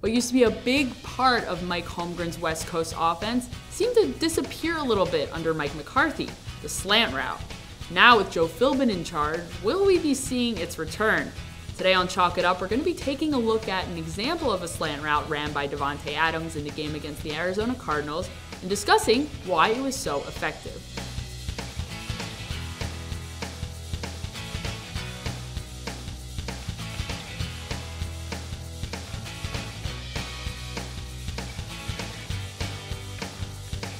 What used to be a big part of Mike Holmgren's West Coast offense seemed to disappear a little bit under Mike McCarthy, the slant route. Now with Joe Philbin in charge, will we be seeing its return? Today on Chalk It Up, we're going to be taking a look at an example of a slant route ran by Davante Adams in the game against the Arizona Cardinals and discussing why it was so effective.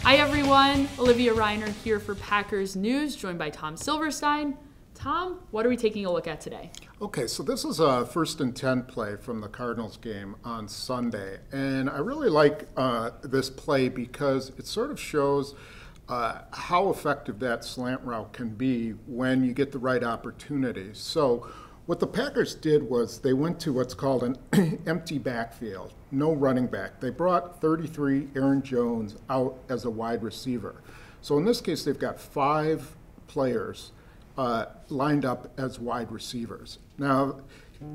Hi everyone, Olivia Reiner here for Packers News, joined by Tom Silverstein. Tom, what are we taking a look at today? Okay, so this is a 1st and 10 play from the Cardinals game on Sunday. And I really like this play because it sort of shows how effective that slant route can be when you get the right opportunity. So what the Packers did was they went to what's called an empty backfield, no running back. They brought 33 Aaron Jones out as a wide receiver. So in this case, they've got 5 players lined up as wide receivers. Now,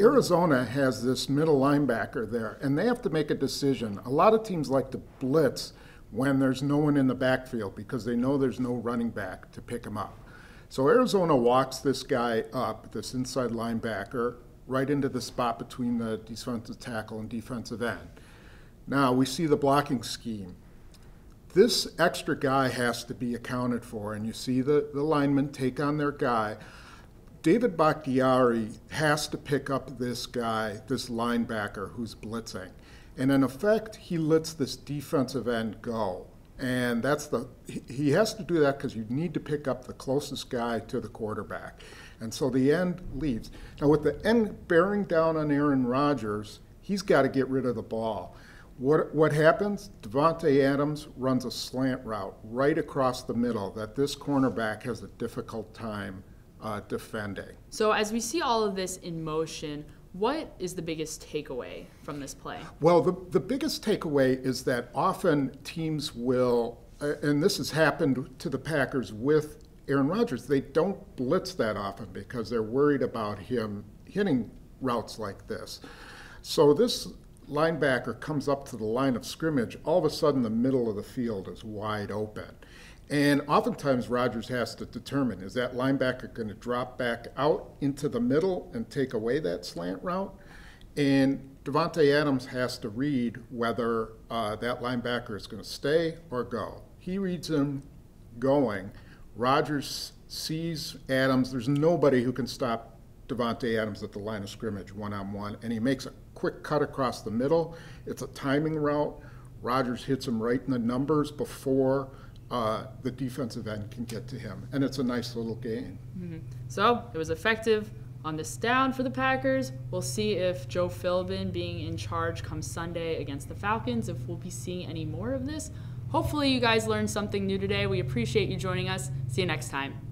Arizona has this middle linebacker there, and they have to make a decision. A lot of teams like to blitz when there's no one in the backfield because they know there's no running back to pick him up. So Arizona walks this guy up, this inside linebacker, right into the spot between the defensive tackle and defensive end. Now, we see the blocking scheme. This extra guy has to be accounted for, and you see the linemen take on their guy. David Bakhtiari has to pick up this guy, this linebacker who's blitzing. And in effect, he lets this defensive end go. And he has to do that because you need to pick up the closest guy to the quarterback. And so the end leaves. Now with the end bearing down on Aaron Rodgers, he's got to get rid of the ball. What happens? Davante Adams runs a slant route right across the middle that this cornerback has a difficult time defending. So as we see all of this in motion, what is the biggest takeaway from this play? Well, the biggest takeaway is that often teams will, and this has happened to the Packers with Aaron Rodgers, they don't blitz that often because they're worried about him hitting routes like this. So this linebacker comes up to the line of scrimmage, all of a sudden the middle of the field is wide open. And oftentimes Rodgers has to determine, is that linebacker going to drop back out into the middle and take away that slant route? And Davante Adams has to read whether that linebacker is going to stay or go. He reads him going. Rodgers sees Adams. There's nobody who can stop Davante Adams at the line of scrimmage one-on-one, and he makes a quick cut across the middle. It's a timing route. Rodgers hits him right in the numbers before the defensive end can get to him, and it's a nice little gain. So it was effective on this down for the Packers. We'll see if Joe Philbin being in charge come Sunday against the Falcons, if we'll be seeing any more of this. Hopefully you guys learned something new today. We appreciate you joining us. See you next time.